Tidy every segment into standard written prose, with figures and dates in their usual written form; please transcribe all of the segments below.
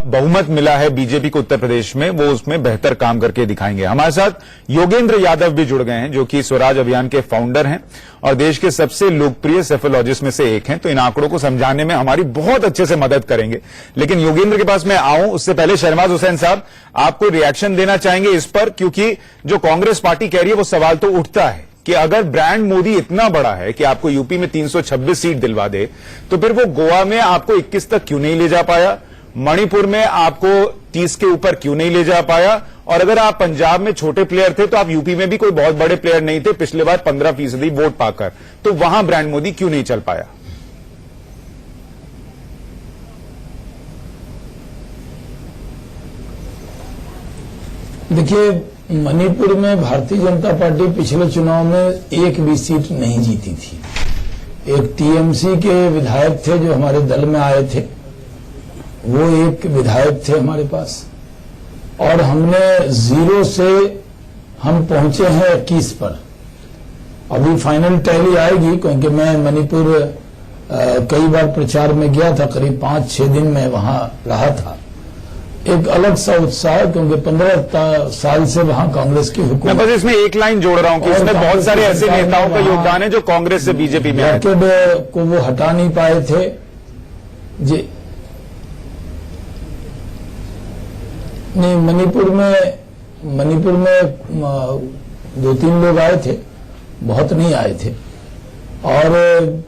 बहुमत मिला है बीजेपी को उत्तर प्रदेश में, वो उसमें बेहतर काम करके दिखाएंगे। हमारे साथ योगेंद्र यादव भी जुड़ गए हैं, जो कि स्वराज अभियान के फाउंडर हैं और देश के सबसे लोकप्रिय सेफोलॉजिस्ट में से एक हैं। तो इन आंकड़ों को समझाने में हमारी बहुत अच्छे से मदद करेंगे। लेकिन योगेंद्र के पास मैं आऊं उससे पहले शहनवाज हुसैन साहब, आपको रिएक्शन देना चाहेंगे इस पर, क्योंकि जो कांग्रेस पार्टी कह रही है वो सवाल तो उठता है कि अगर ब्रांड मोदी इतना बड़ा है कि आपको यूपी में 326 सीट दिलवा दे, तो फिर वो गोवा में आपको 21 तक क्यों नहीं ले जा पाया, मणिपुर में आपको 30 के ऊपर क्यों नहीं ले जा पाया, और अगर आप पंजाब में छोटे प्लेयर थे तो आप यूपी में भी कोई बहुत बड़े प्लेयर नहीं थे पिछले बार 15% वोट पाकर, तो वहां ब्रांड मोदी क्यों नहीं चल पाया? देखिए, मणिपुर में भारतीय जनता पार्टी पिछले चुनाव में एक भी सीट नहीं जीती थी। एक टीएमसी के विधायक थे जो हमारे दल में आए थे, वो एक विधायक थे हमारे पास, और हमने 0 से हम पहुंचे हैं 21 पर। अभी फाइनल टैली आएगी, क्योंकि मैं मणिपुर कई बार प्रचार में गया था, करीब 5-6 दिन में वहां रहा था। एक अलग सा उत्साह, क्योंकि 15 साल से वहां कांग्रेस की हुकूमत। मैं बस इसमें एक लाइन जोड़ रहा हूं कि इसमें बहुत सारे ऐसे नेताओं का योगदान है जो कांग्रेस से बीजेपी में आए को वो हटा नहीं पाए थे जी। नहीं, मणिपुर में 2-3 लोग आए थे, बहुत नहीं आए थे, और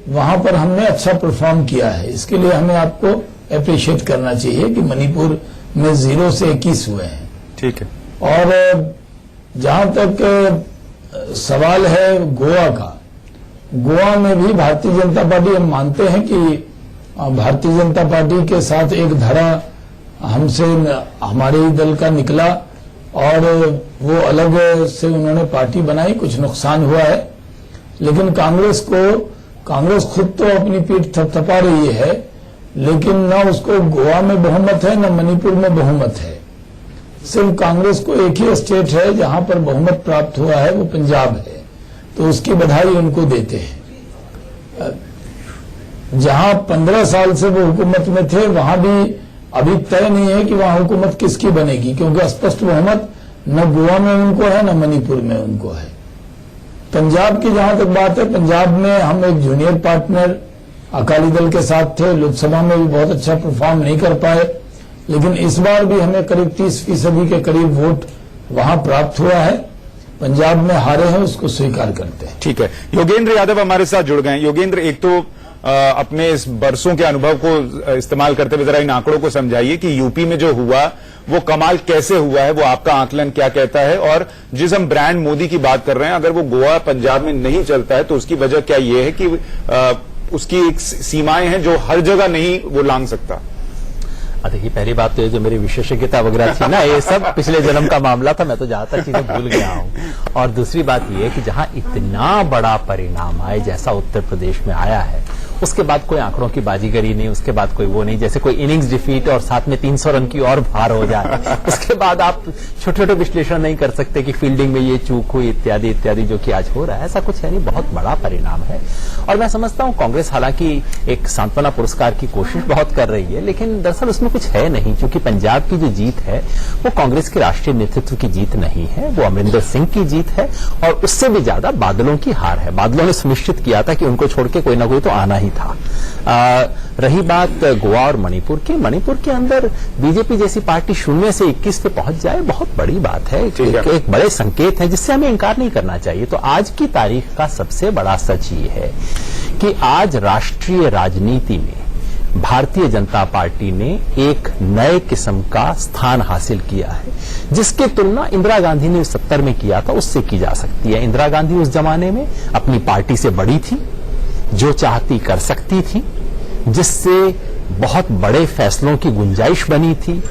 वहां पर हमने अच्छा परफॉर्म किया है। इसके लिए हमें आपको अप्रिशिएट करना चाहिए कि मणिपुर में 0 से 21 हुए हैं। ठीक है। और जहां तक सवाल है गोवा का, गोवा में भी भारतीय जनता पार्टी, हम मानते हैं कि भारतीय जनता पार्टी के साथ एक धड़ा हमसे, हमारे ही दल का निकला, और वो अलग से उन्होंने पार्टी बनाई, कुछ नुकसान हुआ है। लेकिन कांग्रेस खुद तो अपनी पीठ थपथपा रही है, लेकिन न उसको गोवा में बहुमत है न मणिपुर में बहुमत है। सिर्फ कांग्रेस को एक ही स्टेट है जहां पर बहुमत प्राप्त हुआ है, वो पंजाब है, तो उसकी बधाई उनको देते हैं। जहां 15 साल से वो हुकूमत में थे, वहां भी अभी तय नहीं है कि वहां हुकूमत किसकी बनेगी, क्योंकि स्पष्ट बहुमत न गोवा में उनको है न मणिपुर में उनको है। पंजाब की जहां तक बात है, पंजाब में हम एक जूनियर पार्टनर अकाली दल के साथ थे, लोकसभा में भी बहुत अच्छा परफॉर्म नहीं कर पाए, लेकिन इस बार भी हमें करीब 30% के करीब वोट वहां प्राप्त हुआ है। पंजाब में हारे हैं, उसको स्वीकार करते हैं। ठीक है। योगेंद्र यादव हमारे साथ जुड़ गए हैं। योगेंद्र, एक तो अपने इस बरसों के अनुभव को इस्तेमाल करते हुए जरा इन आंकड़ों को समझाइए कि यूपी में जो हुआ वो कमाल कैसे हुआ है, वो आपका आकलन क्या कहता है, और जिस हम ब्रांड मोदी की बात कर रहे हैं, अगर वो गोवा पंजाब में नहीं चलता है तो उसकी वजह क्या ये है कि उसकी एक सीमाएं हैं जो हर जगह नहीं वो लांघ सकता? देखिए, पहली बात तो ये जो मेरी विशेषज्ञता वगैरह थी ना, ये सब पिछले जन्म का मामला था, मैं तो ज्यादातर चीजें भूल गया हूं। और दूसरी बात ये कि जहां इतना बड़ा परिणाम आए जैसा उत्तर प्रदेश में आया है, उसके बाद कोई आंकड़ों की बाजीगरी नहीं, उसके बाद कोई वो नहीं, जैसे कोई इनिंग्स डिफीट और साथ में 300 रन की और भार हो जाए, उसके बाद आप छोटे छोटे विश्लेषण नहीं कर सकते कि फील्डिंग में ये चूक हुई इत्यादि इत्यादि, जो कि आज हो रहा है, ऐसा कुछ है नहीं, बहुत बड़ा परिणाम है। और मैं समझता हूं कांग्रेस हालांकि एक सांत्वना पुरस्कार की कोशिश बहुत कर रही है, लेकिन दरअसल उसमें कुछ है नहीं, क्योंकि पंजाब की जो जीत है वो कांग्रेस के राष्ट्रीय नेतृत्व की जीत नहीं है, वो अमरिंदर सिंह की जीत है, और उससे भी ज्यादा बादलों की हार है। बादलों ने सुनिश्चित किया था कि उनको छोड़ के कोई ना कोई तो आना ही था। रही बात गोवा और मणिपुर की, मणिपुर के अंदर बीजेपी जैसी पार्टी 0 से 21 पे पहुंच जाए, बहुत बड़ी बात है, एक बड़े संकेत है जिससे हमें इंकार नहीं करना चाहिए। तो आज की तारीख का सबसे बड़ा सच ये है कि आज राष्ट्रीय राजनीति में भारतीय जनता पार्टी ने एक नए किस्म का स्थान हासिल किया है, जिसकी तुलना इंदिरा गांधी ने 70 में किया था, उससे की जा सकती है। इंदिरा गांधी उस जमाने में अपनी पार्टी से बड़ी थी, जो चाहती कर सकती थी, जिससे बहुत बड़े फैसलों की गुंजाइश बनी थी,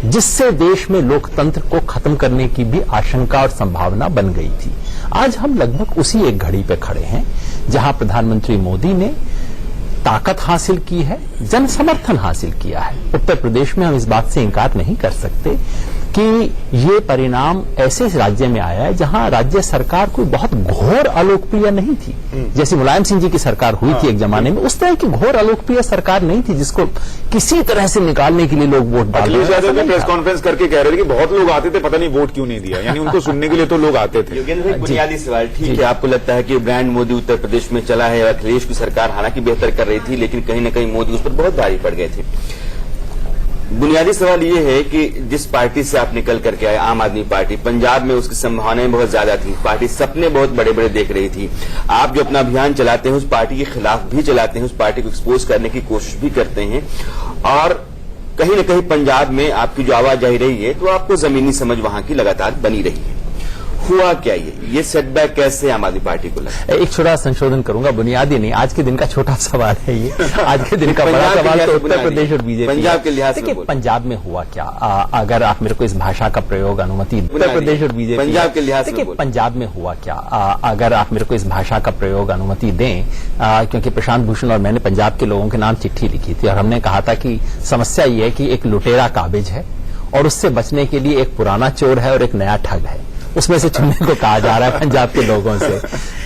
जिससे देश में लोकतंत्र को खत्म करने की भी आशंका और संभावना बन गई थी। आज हम लगभग उसी एक घड़ी पे खड़े हैं जहां प्रधानमंत्री मोदी ने ताकत हासिल की है, जन समर्थन हासिल किया है। उत्तर प्रदेश में हम इस बात से इंकार नहीं कर सकते कि ये परिणाम ऐसे राज्य में आया है जहां राज्य सरकार कोई बहुत घोर अलोकप्रिय नहीं थी। जैसे मुलायम सिंह जी की सरकार हुई थी एक जमाने में, उस तरह की घोर अलोकप्रिय सरकार नहीं थी जिसको किसी तरह से निकालने के लिए लोग वोट डाल रहे अखिलेश यादव ने प्रेस कॉन्फ्रेंस करके कह रहे थे कि बहुत लोग आते थे, पता नहीं वोट क्यों नहीं दिया, यानी उनको सुनने के लिए तो लोग आते थे। योगेंद्र भाई, बुनियादी सवाल, ठीक है, आपको लगता है कि ब्रांड मोदी उत्तर प्रदेश में चला है, अखिलेश की सरकार हालांकि बेहतर कर रही थी, लेकिन कहीं ना कहीं मोदी उस पर बहुत भारी पड़ गए थे। बुनियादी सवाल ये है कि जिस पार्टी से आप निकल करके आए, आम आदमी पार्टी, पंजाब में उसकी संभावनाएं बहुत ज्यादा थी, पार्टी सपने बहुत बड़े बड़े देख रही थी। आप जो अपना अभियान चलाते हैं उस पार्टी के खिलाफ भी चलाते हैं, उस पार्टी को एक्सपोज करने की कोशिश भी करते हैं, और कहीं न कहीं पंजाब में आपकी जो आवाजाही रही है तो आपको जमीनी समझ वहां की लगातार बनी रही है। हुआ क्या ये सेटबैक कैसे आम आदमी पार्टी को लगा? एक छोटा संशोधन करूंगा, बुनियादी नहीं, आज के दिन का छोटा सवाल है ये। आज के दिन का बड़ा सवाल तो उत्तर प्रदेश और बीजेपी, पंजाब के लिहाज से पंजाब में हुआ क्या, अगर आप मेरे को इस भाषा का प्रयोग अनुमति, उत्तर प्रदेश और बीजेपी, पंजाब के लिहाज से पंजाब में हुआ क्या, अगर आप मेरे को इस भाषा का प्रयोग अनुमति दें, क्योंकि प्रशांत भूषण और मैंने पंजाब के लोगों के नाम चिट्ठी लिखी थी और हमने कहा था कि समस्या ये है कि एक लुटेरा काबिज है और उससे बचने के लिए एक पुराना चोर है और एक नया ठग है, उसमें से चुनने को कहा जा रहा है पंजाब के लोगों से।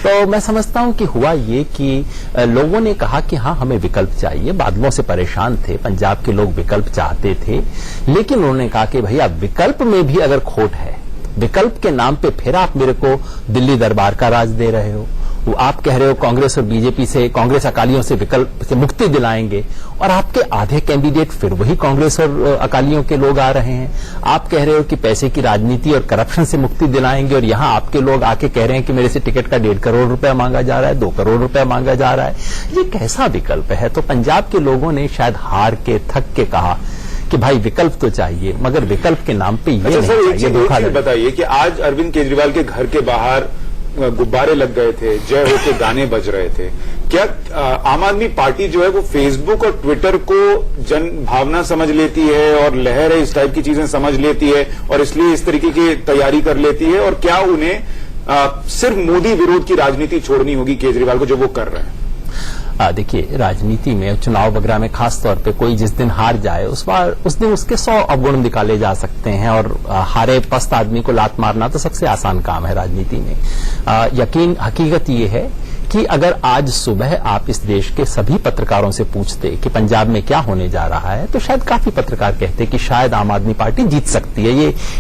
तो मैं समझता हूं कि हुआ ये कि लोगों ने कहा कि हाँ, हमें विकल्प चाहिए, बादलों से परेशान थे, पंजाब के लोग विकल्प चाहते थे, लेकिन उन्होंने कहा कि भैया विकल्प में भी अगर खोट है, विकल्प के नाम पे फिर आप मेरे को दिल्ली दरबार का राज दे रहे हो, वो आप कह रहे हो कांग्रेस और बीजेपी से, कांग्रेस अकालियों से विकल्प से मुक्ति दिलाएंगे, और आपके आधे कैंडिडेट फिर वही कांग्रेस और अकालियों के लोग आ रहे हैं। आप कह रहे हो कि पैसे की राजनीति और करप्शन से मुक्ति दिलाएंगे, और यहां आपके लोग आके कह रहे हैं कि मेरे से टिकट का 1.5 करोड़ रुपया मांगा जा रहा है, 2 करोड़ रुपया मांगा जा रहा है। ये कैसा विकल्प है? तो पंजाब के लोगों ने शायद हार के, थक के कहा कि भाई विकल्प तो चाहिए, मगर विकल्प के नाम पे ये नहीं चाहिए। धोखा बताइए कि आज अरविंद केजरीवाल के घर के बाहर गुब्बारे लग गए थे, जय हो के गाने बज रहे थे, क्या आम आदमी पार्टी जो है वो फेसबुक और ट्विटर को जन भावना समझ लेती है और लहर है इस टाइप की चीजें समझ लेती है और इसलिए इस तरीके की तैयारी कर लेती है, और क्या उन्हें सिर्फ मोदी विरोध की राजनीति छोड़नी होगी केजरीवाल को जो वो कर रहे हैं? देखिए, राजनीति में चुनाव वगैरह में खास तौर पे कोई जिस दिन हार जाए उस दिन उसके 100 अवगुण निकाले जा सकते हैं, और हारे पस्त आदमी को लात मारना तो सबसे आसान काम है राजनीति में। हकीकत ये है कि अगर आज सुबह आप इस देश के सभी पत्रकारों से पूछते कि पंजाब में क्या होने जा रहा है, तो शायद काफी पत्रकार कहते कि शायद आम आदमी पार्टी जीत सकती है।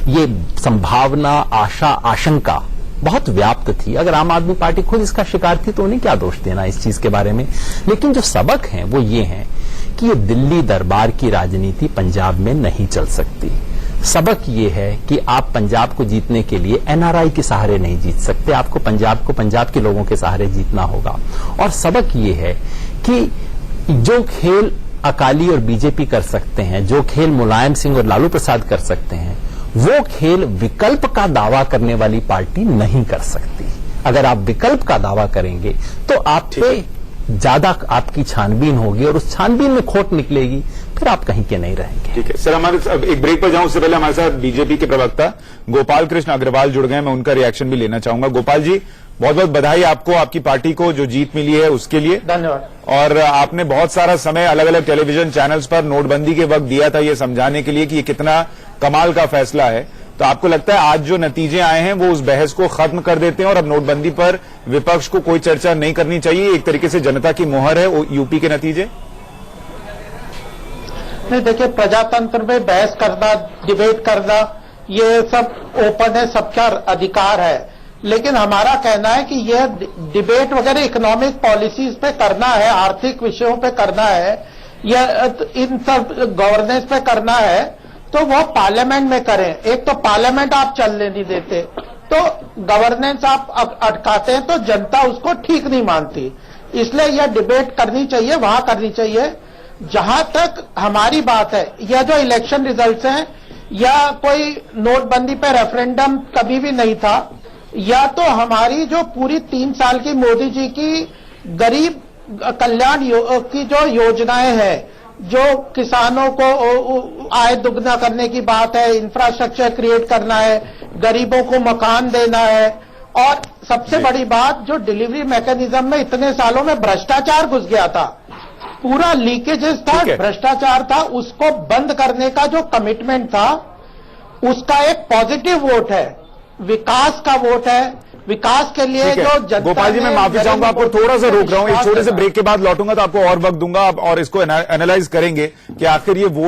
ये संभावना, आशा, आशंका बहुत व्याप्त थी। अगर आम आदमी पार्टी खुद इसका शिकार थी तो उन्हें क्या दोष देना इस चीज के बारे में। लेकिन जो सबक हैं वो ये हैं कि ये दिल्ली दरबार की राजनीति पंजाब में नहीं चल सकती। सबक ये है कि आप पंजाब को जीतने के लिए एनआरआई के सहारे नहीं जीत सकते, आपको पंजाब के लोगों के सहारे जीतना होगा। और सबक ये है कि जो खेल अकाली और बीजेपी कर सकते हैं, जो खेल मुलायम सिंह और लालू प्रसाद कर सकते हैं, वो खेल विकल्प का दावा करने वाली पार्टी नहीं कर सकती। अगर आप विकल्प का दावा करेंगे तो आप पे ज्यादा आपकी छानबीन होगी और उस छानबीन में खोट निकलेगी, फिर आप कहीं के नहीं रहेंगे। ठीक है सर, हमारे एक ब्रेक पर जाऊं उससे पहले हमारे साथ बीजेपी के प्रवक्ता गोपाल कृष्ण अग्रवाल जुड़ गए, मैं उनका रिएक्शन भी लेना चाहूंगा। गोपाल जी, बहुत बहुत बधाई आपको, आपकी पार्टी को जो जीत मिली है उसके लिए। धन्यवाद। और आपने बहुत सारा समय अलग अलग टेलीविजन चैनल्स पर नोटबंदी के वक्त दिया था ये समझाने के लिए कि ये कितना कमाल का फैसला है। तो आपको लगता है आज जो नतीजे आए हैं वो उस बहस को खत्म कर देते हैं और अब नोटबंदी पर विपक्ष को कोई चर्चा नहीं करनी चाहिए? एक तरीके से जनता की मोहर है वो यूपी के नतीजे। नहीं, देखिए, प्रजातंत्र में बहस करना, डिबेट करना, ये सब ओपन है, सबका अधिकार है। लेकिन हमारा कहना है कि यह डिबेट वगैरह इकोनॉमिक पॉलिसीज पे करना है, आर्थिक विषयों पे करना है, या इन सब गवर्नेंस पे करना है, तो वो पार्लियामेंट में करें। एक तो पार्लियामेंट आप चलने नहीं देते, तो गवर्नेंस आप अटकाते हैं, तो जनता उसको ठीक नहीं मानती। इसलिए यह डिबेट करनी चाहिए, वहां करनी चाहिए। जहां तक हमारी बात है, यह जो इलेक्शन रिजल्ट्स हैं, या कोई नोटबंदी पे रेफरेंडम कभी भी नहीं था, या तो हमारी जो पूरी 3 साल की मोदी जी की गरीब कल्याण की जो योजनाएं हैं, जो किसानों को आय दुगना करने की बात है, इंफ्रास्ट्रक्चर क्रिएट करना है, गरीबों को मकान देना है, और सबसे बड़ी बात जो डिलीवरी मैकेनिज्म में इतने सालों में भ्रष्टाचार घुस गया था, पूरा लीकेजेस था, भ्रष्टाचार था, उसको बंद करने का जो कमिटमेंट था, उसका एक पॉजिटिव वोट है, विकास का वोट है। विकास के लिए ठीक है। जो जनता गोपाल जी, मैं ने माफी चाहूंगा, आपको नरेंद्र थोड़ा सा मोदी रोक रहा हूं। एक विश्वास छोटे से जताया। ब्रेक के बाद लौटूंगा तो आपको और वक्त दूंगा और इसको एनालाइज करेंगे कि आखिर ये वोट